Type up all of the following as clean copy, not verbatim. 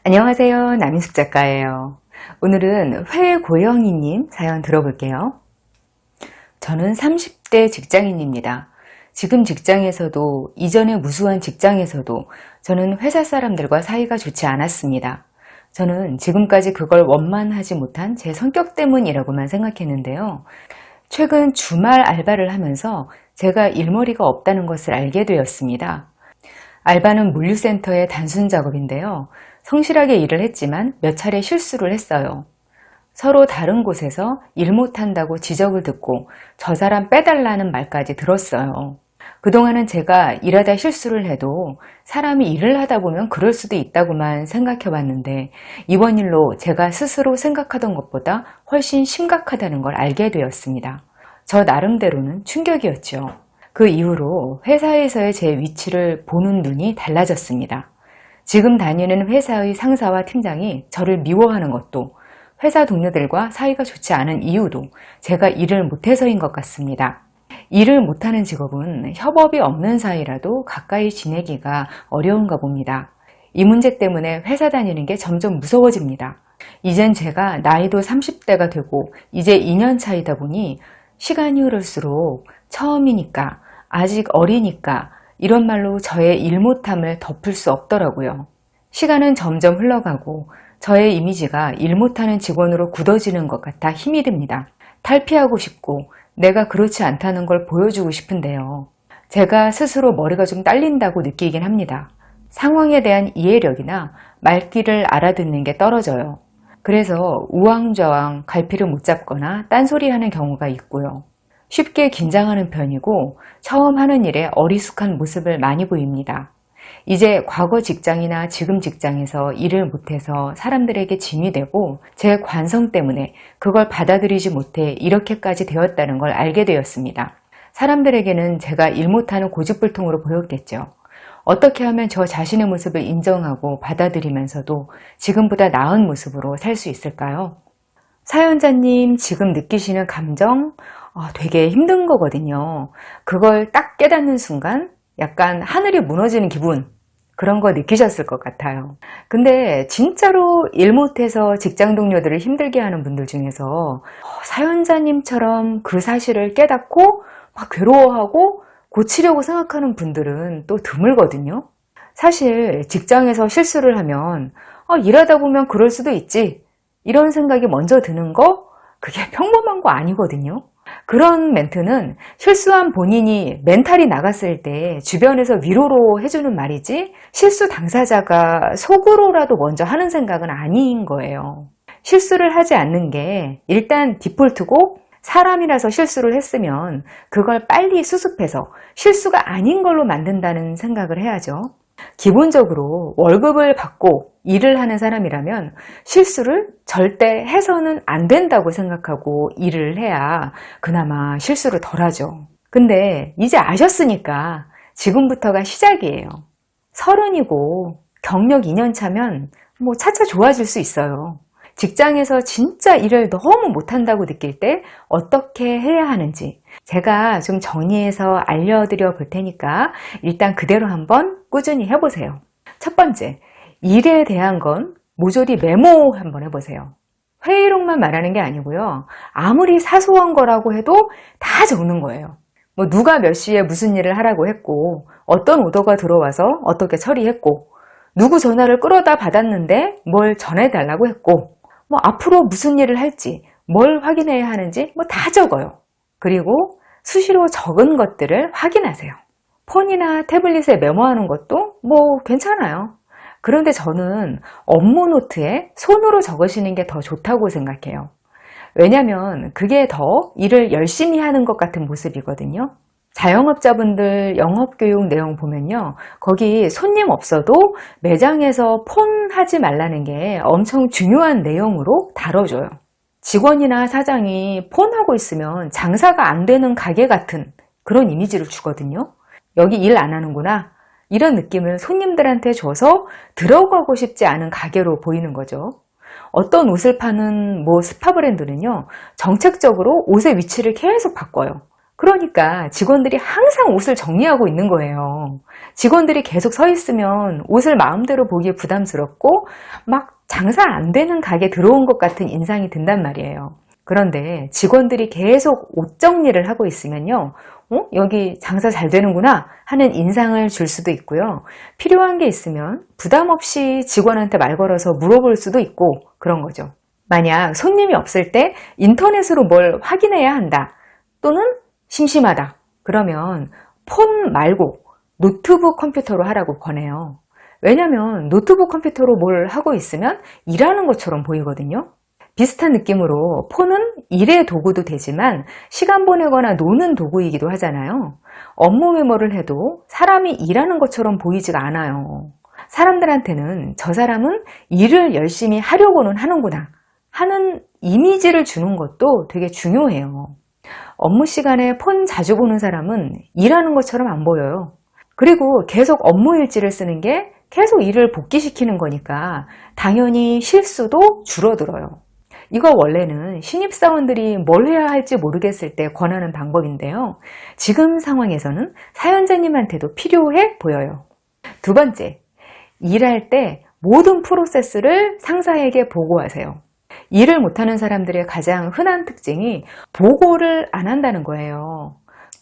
안녕하세요. 남인숙 작가예요. 오늘은 회고영이님 사연 들어볼게요. 저는 30대 직장인입니다. 지금 직장에서도 이전의 무수한 직장에서도 저는 회사 사람들과 사이가 좋지 않았습니다. 저는 지금까지 그걸 원만하지 못한 제 성격 때문이라고만 생각했는데요. 최근 주말 알바를 하면서 제가 일머리가 없다는 것을 알게 되었습니다. 알바는 물류센터의 단순 작업인데요. 성실하게 일을 했지만 몇 차례 실수를 했어요. 서로 다른 곳에서 일 못한다고 지적을 듣고 저 사람 빼달라는 말까지 들었어요. 그동안은 제가 일하다 실수를 해도 사람이 일을 하다 보면 그럴 수도 있다고만 생각해 왔는데 이번 일로 제가 스스로 생각하던 것보다 훨씬 심각하다는 걸 알게 되었습니다. 저 나름대로는 충격이었죠. 그 이후로 회사에서의 제 위치를 보는 눈이 달라졌습니다. 지금 다니는 회사의 상사와 팀장이 저를 미워하는 것도 회사 동료들과 사이가 좋지 않은 이유도 제가 일을 못해서인 것 같습니다. 일을 못하는 직업은 협업이 없는 사이라도 가까이 지내기가 어려운가 봅니다. 이 문제 때문에 회사 다니는 게 점점 무서워집니다. 이젠 제가 나이도 30대가 되고 이제 2년 차이다 보니 시간이 흐를수록 처음이니까 아직 어리니까 이런 말로 저의 일 못함을 덮을 수 없더라고요. 시간은 점점 흘러가고 저의 이미지가 일 못하는 직원으로 굳어지는 것 같아 힘이 듭니다. 탈피하고 싶고 내가 그렇지 않다는 걸 보여주고 싶은데요. 제가 스스로 머리가 좀 딸린다고 느끼긴 합니다. 상황에 대한 이해력이나 말귀를 알아듣는 게 떨어져요. 그래서 우왕좌왕 갈피를 못 잡거나 딴소리하는 경우가 있고요. 쉽게 긴장하는 편이고 처음 하는 일에 어리숙한 모습을 많이 보입니다. 이제 과거 직장이나 지금 직장에서 일을 못해서 사람들에게 짐이 되고 제 관성 때문에 그걸 받아들이지 못해 이렇게까지 되었다는 걸 알게 되었습니다. 사람들에게는 제가 일 못하는 고집불통으로 보였겠죠. 어떻게 하면 저 자신의 모습을 인정하고 받아들이면서도 지금보다 나은 모습으로 살 수 있을까요? 사연자님 지금 느끼시는 감정 되게 힘든 거거든요. 그걸 딱 깨닫는 순간 약간 하늘이 무너지는 기분 그런 거 느끼셨을 것 같아요. 근데 진짜로 일 못해서 직장 동료들을 힘들게 하는 분들 중에서 사연자님처럼 그 사실을 깨닫고 막 괴로워하고 고치려고 생각하는 분들은 또 드물거든요. 사실 직장에서 실수를 하면 일하다 보면 그럴 수도 있지 이런 생각이 먼저 드는 거 그게 평범한 거 아니거든요. 그런 멘트는 실수한 본인이 멘탈이 나갔을 때 주변에서 위로로 해주는 말이지 실수 당사자가 속으로라도 먼저 하는 생각은 아닌 거예요. 실수를 하지 않는 게 일단 디폴트고 사람이라서 실수를 했으면 그걸 빨리 수습해서 실수가 아닌 걸로 만든다는 생각을 해야죠. 기본적으로 월급을 받고 일을 하는 사람이라면 실수를 절대 해서는 안 된다고 생각하고 일을 해야 그나마 실수를 덜 하죠. 근데 이제 아셨으니까 지금부터가 시작이에요. 30이고 경력 2년 차면 차차 좋아질 수 있어요. 직장에서 진짜 일을 너무 못한다고 느낄 때 어떻게 해야 하는지 제가 좀 정리해서 알려드려 볼 테니까 일단 그대로 한번 꾸준히 해보세요. 첫 번째, 일에 대한 건 모조리 메모 한번 해보세요. 회의록만 말하는 게 아니고요. 아무리 사소한 거라고 해도 다 적는 거예요. 누가 몇 시에 무슨 일을 하라고 했고 어떤 오더가 들어와서 어떻게 처리했고 누구 전화를 끌어다 받았는데 뭘 전해달라고 했고 앞으로 무슨 일을 할지 뭘 확인해야 하는지 다 적어요. 그리고 수시로 적은 것들을 확인하세요. 폰이나 태블릿에 메모하는 것도 괜찮아요. 그런데 저는 업무 노트에 손으로 적으시는 게 더 좋다고 생각해요. 왜냐면 그게 더 일을 열심히 하는 것 같은 모습이거든요. 자영업자분들 영업교육 내용 보면요. 거기 손님 없어도 매장에서 폰 하지 말라는 게 엄청 중요한 내용으로 다뤄줘요. 직원이나 사장이 폰하고 있으면 장사가 안 되는 가게 같은 그런 이미지를 주거든요. 여기 일 안 하는구나. 이런 느낌을 손님들한테 줘서 들어가고 싶지 않은 가게로 보이는 거죠. 어떤 옷을 파는 스파 브랜드는요. 정책적으로 옷의 위치를 계속 바꿔요. 그러니까 직원들이 항상 옷을 정리하고 있는 거예요. 직원들이 계속 서 있으면 옷을 마음대로 보기에 부담스럽고 막 장사 안 되는 가게 들어온 것 같은 인상이 든단 말이에요. 그런데 직원들이 계속 옷 정리를 하고 있으면요, 여기 장사 잘 되는구나 하는 인상을 줄 수도 있고요. 필요한 게 있으면 부담 없이 직원한테 말 걸어서 물어볼 수도 있고 그런 거죠. 만약 손님이 없을 때 인터넷으로 뭘 확인해야 한다 또는 심심하다 그러면 폰 말고 노트북 컴퓨터로 하라고 권해요. 왜냐하면 노트북 컴퓨터로 뭘 하고 있으면 일하는 것처럼 보이거든요. 비슷한 느낌으로 폰은 일의 도구도 되지만 시간 보내거나 노는 도구이기도 하잖아요. 업무 메모를 해도 사람이 일하는 것처럼 보이지가 않아요. 사람들한테는 저 사람은 일을 열심히 하려고는 하는구나 하는 이미지를 주는 것도 되게 중요해요. 업무 시간에 폰 자주 보는 사람은 일하는 것처럼 안 보여요. 그리고 계속 업무 일지를 쓰는 게 계속 일을 복기시키는 거니까 당연히 실수도 줄어들어요. 이거 원래는 신입사원들이 뭘 해야 할지 모르겠을 때 권하는 방법인데요. 지금 상황에서는 사연자님한테도 필요해 보여요. 두 번째, 일할 때 모든 프로세스를 상사에게 보고하세요. 일을 못하는 사람들의 가장 흔한 특징이 보고를 안 한다는 거예요.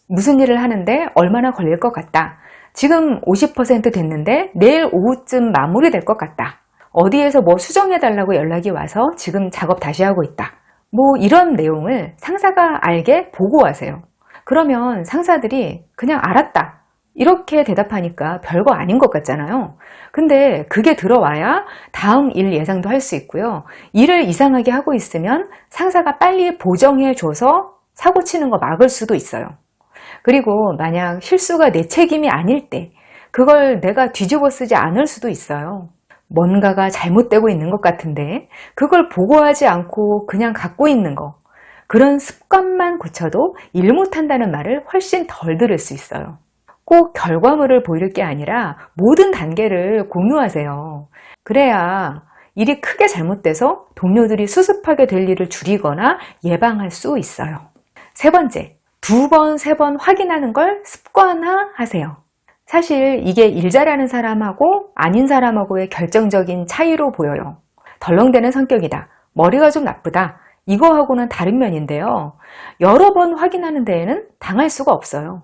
무슨 일을 하는데 얼마나 걸릴 것 같다. 지금 50% 됐는데 내일 오후쯤 마무리될 것 같다. 어디에서 뭐 수정해달라고 연락이 와서 지금 작업 다시 하고 있다. 뭐 이런 내용을 상사가 알게 보고하세요. 그러면 상사들이 그냥 알았다. 이렇게 대답하니까 별거 아닌 것 같잖아요. 근데 그게 들어와야 다음 일 예상도 할 수 있고요. 일을 이상하게 하고 있으면 상사가 빨리 보정해줘서 사고 치는 거 막을 수도 있어요. 그리고 만약 실수가 내 책임이 아닐 때 그걸 내가 뒤집어 쓰지 않을 수도 있어요. 뭔가가 잘못되고 있는 것 같은데 그걸 보고하지 않고 그냥 갖고 있는 거. 그런 습관만 고쳐도 일 못한다는 말을 훨씬 덜 들을 수 있어요. 꼭 결과물을 보일 게 아니라 모든 단계를 공유하세요. 그래야 일이 크게 잘못돼서 동료들이 수습하게 될 일을 줄이거나 예방할 수 있어요. 세 번째, 2번, 3번 확인하는 걸 습관화하세요. 사실 이게 일 잘하는 사람하고 아닌 사람하고의 결정적인 차이로 보여요. 덜렁대는 성격이다. 머리가 좀 나쁘다. 이거하고는 다른 면인데요. 여러 번 확인하는 데에는 당할 수가 없어요.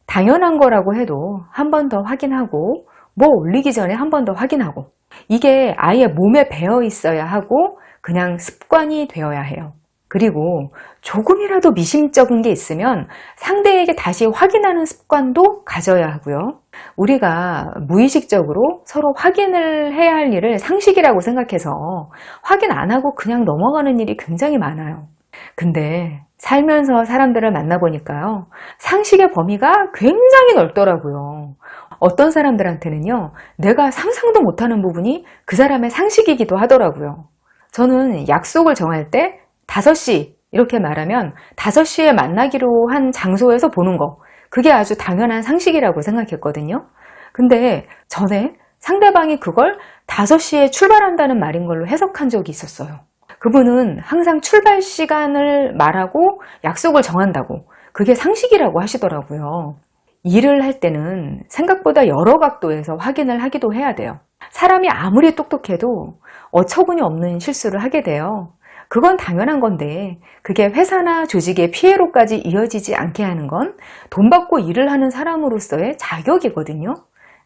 당연한 거라고 해도 한 번 더 확인하고 뭐 올리기 전에 한 번 더 확인하고 이게 아예 몸에 배어 있어야 하고 그냥 습관이 되어야 해요. 그리고 조금이라도 미심쩍은 게 있으면 상대에게 다시 확인하는 습관도 가져야 하고요. 우리가 무의식적으로 서로 확인을 해야 할 일을 상식이라고 생각해서 확인 안 하고 그냥 넘어가는 일이 굉장히 많아요. 근데 살면서 사람들을 만나보니까요. 상식의 범위가 굉장히 넓더라고요. 어떤 사람들한테는요. 내가 상상도 못하는 부분이 그 사람의 상식이기도 하더라고요. 저는 약속을 정할 때 5시 이렇게 말하면 5시에 만나기로 한 장소에서 보는 거 그게 아주 당연한 상식이라고 생각했거든요. 근데 전에 상대방이 그걸 5시에 출발한다는 말인 걸로 해석한 적이 있었어요. 그분은 항상 출발 시간을 말하고 약속을 정한다고 그게 상식이라고 하시더라고요. 일을 할 때는 생각보다 여러 각도에서 확인을 하기도 해야 돼요. 사람이 아무리 똑똑해도 어처구니 없는 실수를 하게 돼요. 그건 당연한 건데 그게 회사나 조직의 피해로까지 이어지지 않게 하는 건 돈 받고 일을 하는 사람으로서의 자격이거든요.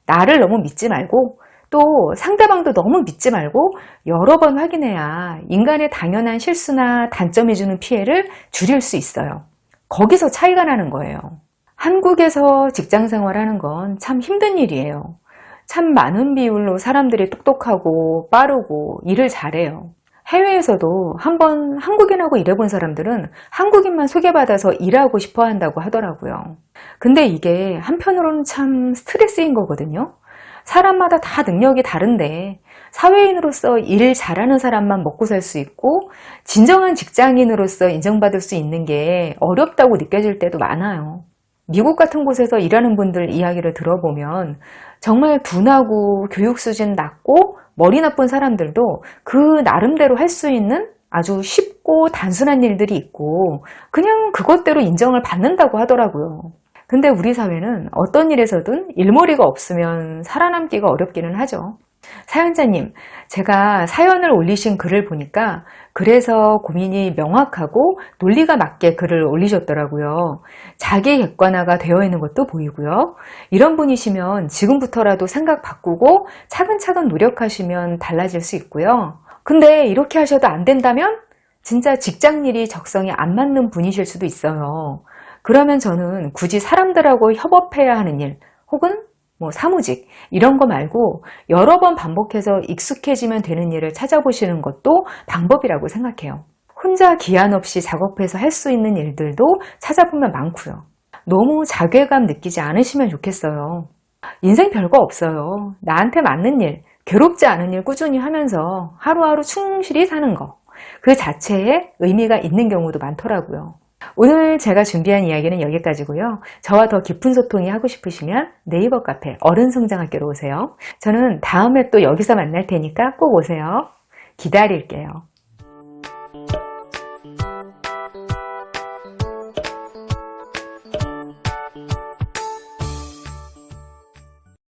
나를 너무 믿지 말고 또 상대방도 너무 믿지 말고 여러 번 확인해야 인간의 당연한 실수나 단점이 주는 피해를 줄일 수 있어요. 거기서 차이가 나는 거예요. 한국에서 직장 생활하는 건 참 힘든 일이에요. 참 많은 비율로 사람들이 똑똑하고 빠르고 일을 잘해요. 해외에서도 한번 한국인하고 일해본 사람들은 한국인만 소개받아서 일하고 싶어 한다고 하더라고요. 근데 이게 한편으로는 참 스트레스인 거거든요. 사람마다 다 능력이 다른데 사회인으로서 일 잘하는 사람만 먹고 살 수 있고 진정한 직장인으로서 인정받을 수 있는 게 어렵다고 느껴질 때도 많아요. 미국 같은 곳에서 일하는 분들 이야기를 들어보면 정말 둔하고 교육 수준 낮고 머리 나쁜 사람들도 그 나름대로 할 수 있는 아주 쉽고 단순한 일들이 있고 그냥 그것대로 인정을 받는다고 하더라고요. 근데 우리 사회는 어떤 일에서든 일머리가 없으면 살아남기가 어렵기는 하죠. 사연자님, 제가 사연을 올리신 글을 보니까 그래서 고민이 명확하고 논리가 맞게 글을 올리셨더라고요. 자기 객관화가 되어 있는 것도 보이고요. 이런 분이시면 지금부터라도 생각 바꾸고 차근차근 노력하시면 달라질 수 있고요. 근데 이렇게 하셔도 안 된다면 진짜 직장일이 적성에 안 맞는 분이실 수도 있어요. 그러면 저는 굳이 사람들하고 협업해야 하는 일 혹은 사무직 이런 거 말고 여러 번 반복해서 익숙해지면 되는 일을 찾아보시는 것도 방법이라고 생각해요. 혼자 기한 없이 작업해서 할 수 있는 일들도 찾아보면 많고요. 너무 자괴감 느끼지 않으시면 좋겠어요. 인생 별거 없어요. 나한테 맞는 일, 괴롭지 않은 일 꾸준히 하면서 하루하루 충실히 사는 거. 그 자체에 의미가 있는 경우도 많더라고요. 오늘 제가 준비한 이야기는 여기까지고요. 저와 더 깊은 소통이 하고 싶으시면 네이버 카페 어른성장학교로 오세요. 저는 다음에 또 여기서 만날 테니까 꼭 오세요. 기다릴게요.